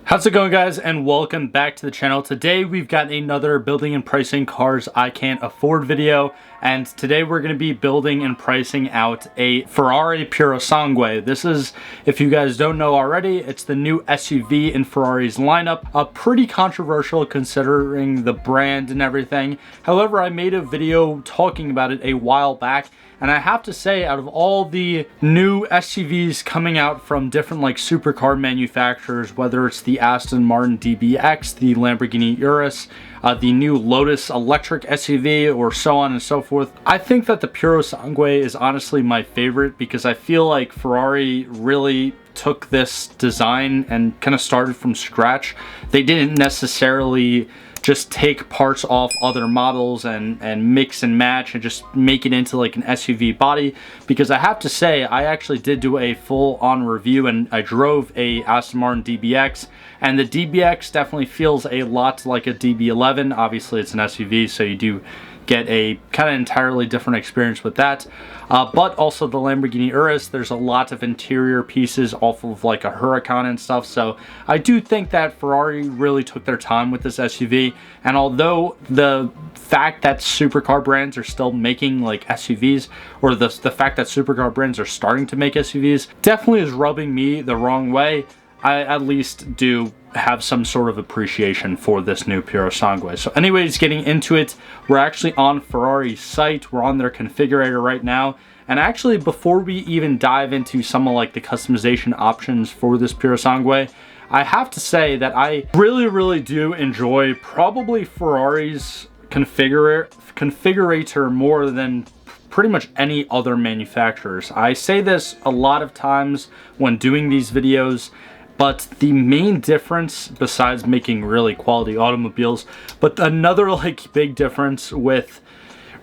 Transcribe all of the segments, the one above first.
How's it going, guys, and welcome back to the channel. Today we've got another building and pricing cars I can't afford video, and today we're going to be building and pricing out a Ferrari Purosangue. This is, if you guys don't know already, it's the new SUV in Ferrari's lineup. Pretty controversial considering the brand and everything. However, I made a video talking about it a while back, and I have to say, out of all the new SUVs coming out from different supercar manufacturers, whether it's the Aston Martin DBX, the Lamborghini Urus, the new Lotus electric SUV, or so on and so forth, I think that the Purosangue is honestly my favorite because I feel like Ferrari really took this design and kind of started from scratch. They didn't necessarily just take parts off other models and mix and match and just make it into like an SUV body, because I have to say I actually did do a full-on review and I drove a Aston Martin DBX, and the DBX definitely feels a lot like a DB11. Obviously it's an SUV, so you do get a kind of entirely different experience with that, but also the Lamborghini Urus, there's a lot of interior pieces off of like a Huracan and stuff, so I do think that Ferrari really took their time with this SUV. And although the fact that supercar brands are still making like SUVs, or the fact that supercar brands are starting to make SUVs definitely is rubbing me the wrong way, I at least do have some sort of appreciation for this new Purosangue. So anyways, getting into it, we're actually on Ferrari's site. We're on their configurator right now. And actually, before we even dive into some of like the customization options for this Purosangue, I have to say that I really do enjoy probably Ferrari's configurator more than pretty much any other manufacturers. I say this a lot of times when doing these videos, but the main difference, besides making really quality automobiles, but another like big difference with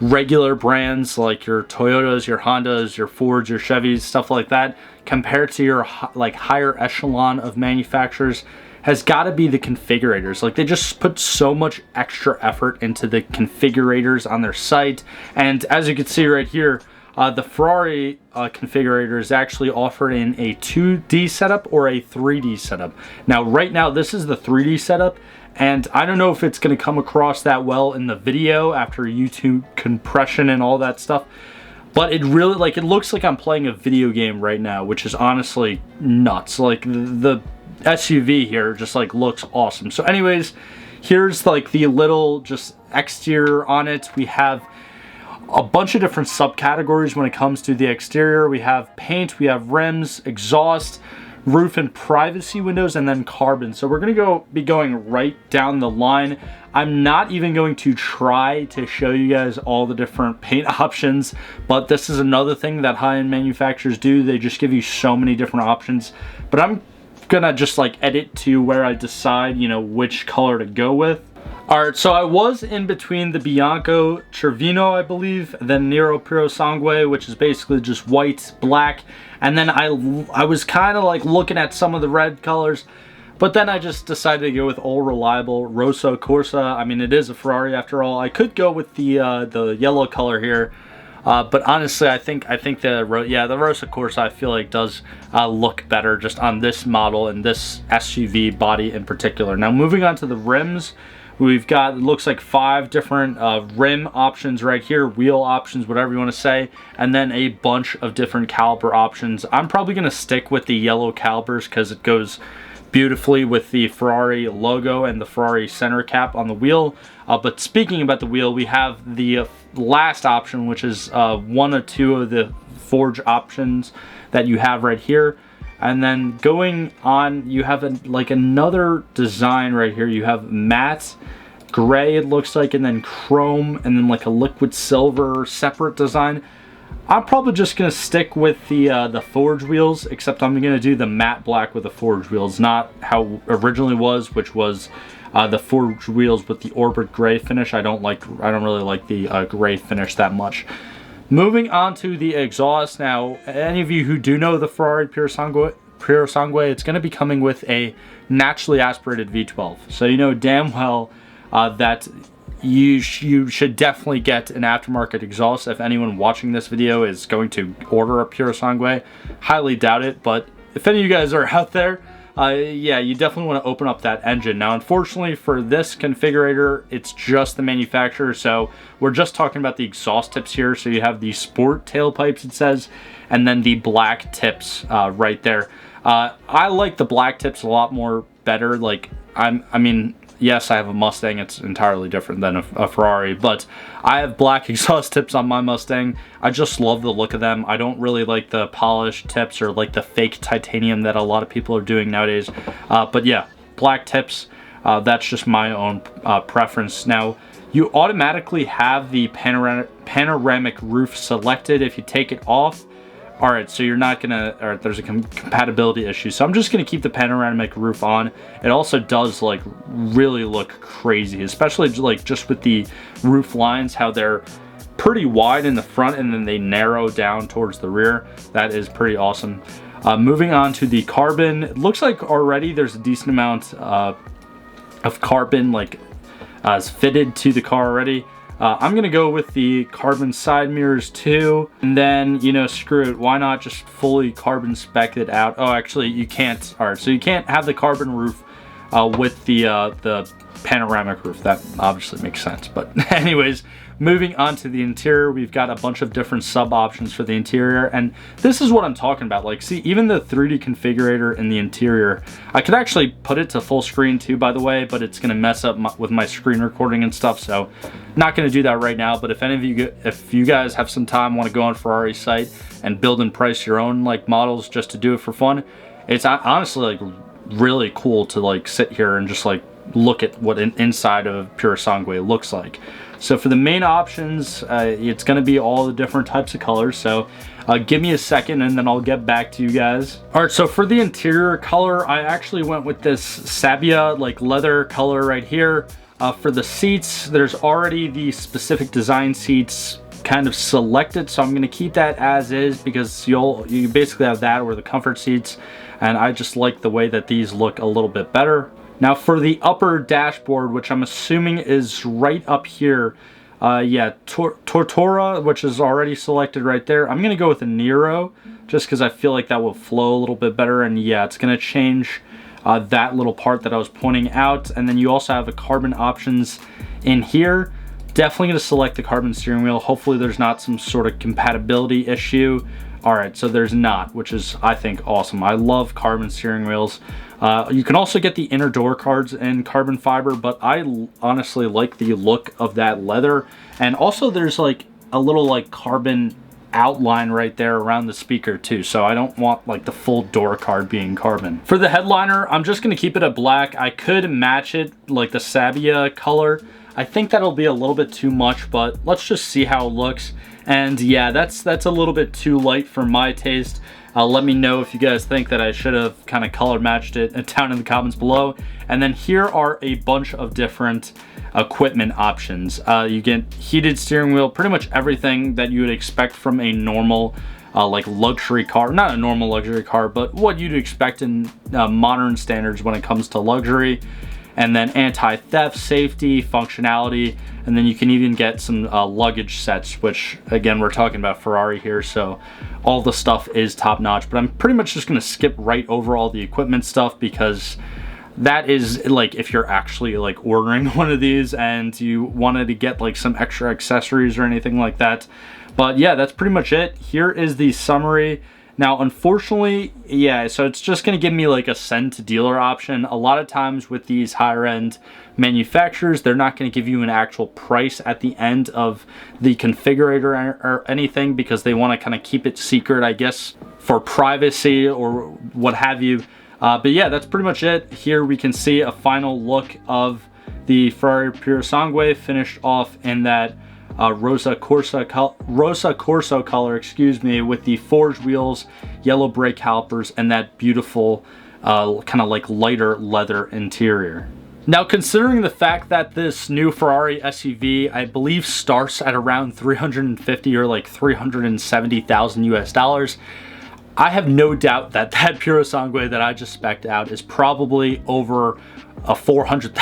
regular brands like your Toyotas, your Hondas, your Fords, your Chevys, stuff like that, compared to your like higher echelon of manufacturers, has got to be the configurators. Like, they just put so much extra effort into the configurators on their site. And as you can see right here, the Ferrari configurator is actually offered in a 2D setup or a 3D setup. Now, right now, this is the 3D setup, and I don't know if it's going to come across that well in the video after YouTube compression and all that stuff, but it really, like, it looks like I'm playing a video game right now, which is honestly nuts. Like, the SUV here just like looks awesome. So anyways, here's like the little just exterior on it. We have a bunch of different subcategories when it comes to the exterior. We have paint, we have rims, exhaust, roof and privacy windows, and then carbon. So we're gonna be going right down the line. I'm not even going to try to show you guys all the different paint options, but this is another thing that high-end manufacturers do. They just give you so many different options, but I'm gonna just like edit to where I decide, you know, which color to go with. Alright, so I was in between the Bianco Cervino, I believe, then Nero Purosangue, which is basically just white, black, and then I was kind of like looking at some of the red colors, but then I just decided to go with Old Reliable Rosso Corsa. I mean, it is a Ferrari after all. I could go with the yellow color here, but honestly, I think the Rosso Corsa I feel like does look better just on this model and this SUV body in particular. Now, moving on to the rims. We've got, it looks like 5 different rim options right here, wheel options, whatever you want to say, and then a bunch of different caliper options. I'm probably going to stick with the yellow calipers because it goes beautifully with the Ferrari logo and the Ferrari center cap on the wheel. But speaking about the wheel, we have the last option, which is one or two of the forge options that you have right here. And then going on, you have another design right here. You have matte gray, it looks like, and then chrome, and then like a liquid silver separate design. I'm probably just gonna stick with the forge wheels, except I'm gonna do the matte black with the forge wheels, not how originally was, which was the forge wheels with the orbit gray finish. I don't really like the gray finish that much. Moving on to the exhaust. Now, any of you who do know the Ferrari Purosangue, it's going to be coming with a naturally aspirated V12. So you know damn well that you should definitely get an aftermarket exhaust. If anyone watching this video is going to order a Purosangue, highly doubt it, but if any of you guys are out there, yeah, you definitely want to open up that engine. Now, unfortunately for this configurator, it's just the manufacturer, so we're just talking about the exhaust tips here. So you have the sport tailpipes, it says, and then the black tips right there. I like the black tips a lot more better. Like, I mean, yes, I have a Mustang. It's entirely different than a Ferrari, but I have black exhaust tips on my Mustang. I just love the look of them. I don't really like the polished tips or like the fake titanium that a lot of people are doing nowadays. But yeah, black tips, that's just my own preference. Now, you automatically have the panoramic roof selected. If you take it off, all right, so you're not gonna, or there's a compatibility issue. So I'm just gonna keep the panoramic roof on. It also does like really look crazy, especially like just with the roof lines, how they're pretty wide in the front and then they narrow down towards the rear. That is pretty awesome. Moving on to the carbon, it looks like already there's a decent amount of carbon like fitted to the car already. I'm gonna go with the carbon side mirrors too, and then, you know, screw it, why not just fully carbon spec it out? Oh, actually you can't. All right, so you can't have the carbon roof with the panoramic roof. That obviously makes sense, but anyways, moving on to the interior, we've got a bunch of different sub options for the interior, and this is what I'm talking about. Like, see, even the 3D configurator in the interior, I could actually put it to full screen too, by the way, but it's gonna mess up with my screen recording and stuff, so not gonna do that right now. But if you guys have some time, want to go on Ferrari's site and build and price your own like models just to do it for fun, it's honestly like really cool to like sit here and just like look at what an inside of Purosangue looks like. So for the main options, it's going to be all the different types of colors. So give me a second and then I'll get back to you guys. All right, so for the interior color, I actually went with this Sabia like leather color right here. For the seats, there's already the specific design seats kind of selected, so I'm going to keep that as is because you basically have that or the comfort seats, and I just like the way that these look a little bit better. Now for the upper dashboard, which I'm assuming is right up here, yeah, Tortora, which is already selected right there. I'm gonna go with a Nero just because I feel like that will flow a little bit better, and yeah, it's gonna change that little part that I was pointing out. And then you also have the carbon options in here. Definitely gonna select the carbon steering wheel. Hopefully there's not some sort of compatibility issue. All right, so there's not, which is, I think, awesome. I love carbon steering wheels. You can also get the inner door cards in carbon fiber, but I honestly like the look of that leather. And also there's like a little like carbon outline right there around the speaker too, so I don't want like the full door card being carbon. For the headliner, I'm just gonna keep it a black. I could match it like the Sabia color. I think that'll be a little bit too much, but let's just see how it looks. And yeah, that's a little bit too light for my taste. Let me know if you guys think that I should have kind of color matched it down in the comments below. And then here are a bunch of different equipment options. You get heated steering wheel, pretty much everything that you would expect from a normal like luxury car. Not a normal luxury car, but what you'd expect in modern standards when it comes to luxury. And then anti-theft, safety, functionality, and then you can even get some luggage sets, which again, we're talking about Ferrari here, so all the stuff is top notch. But I'm pretty much just gonna skip right over all the equipment stuff because that is like if you're actually like ordering one of these and you wanted to get like some extra accessories or anything like that. But yeah, that's pretty much it. Here is the summary. Now, unfortunately, yeah, so it's just going to give me like a send to dealer option. A lot of times with these higher end manufacturers, they're not going to give you an actual price at the end of the configurator or anything because they want to kind of keep it secret, I guess, for privacy or what have you. But yeah, that's pretty much it. Here we can see a final look of the Ferrari Purosangue finished off in that Rosa Corso color, excuse me, with the forged wheels, yellow brake calipers, and that beautiful kind of like lighter leather interior. Now, considering the fact that this new Ferrari SUV, I believe, starts at around 350 or like 370,000 US dollars, I have no doubt that that Purosangue that I just spec'd out is probably over a $400,000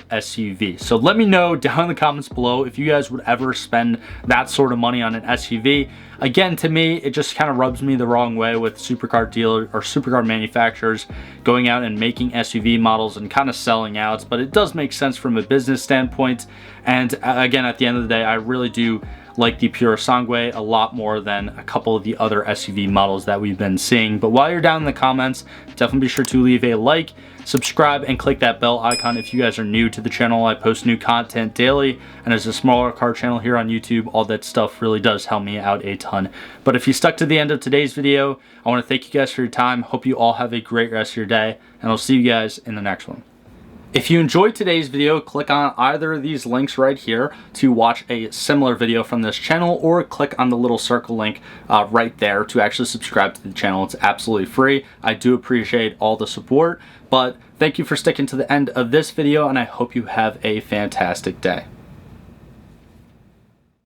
SUV. So let me know down in the comments below if you guys would ever spend that sort of money on an SUV. Again, to me, it just kind of rubs me the wrong way with supercar dealers or supercar manufacturers going out and making SUV models and kind of selling out, but it does make sense from a business standpoint. And again, at the end of the day, I really do like the Purosangue a lot more than a couple of the other SUV models that we've been seeing. But while you're down in the comments, definitely be sure to leave a like, subscribe, and click that bell icon if you guys are new to the channel. I post new content daily, and as a smaller car channel here on YouTube, all that stuff really does help me out a ton. But if you stuck to the end of today's video, I want to thank you guys for your time. Hope you all have a great rest of your day, and I'll see you guys in the next one. If you enjoyed today's video, click on either of these links right here to watch a similar video from this channel, or click on the little circle link right there to actually subscribe to the channel. It's absolutely free. I do appreciate all the support, but thank you for sticking to the end of this video, and I hope you have a fantastic day.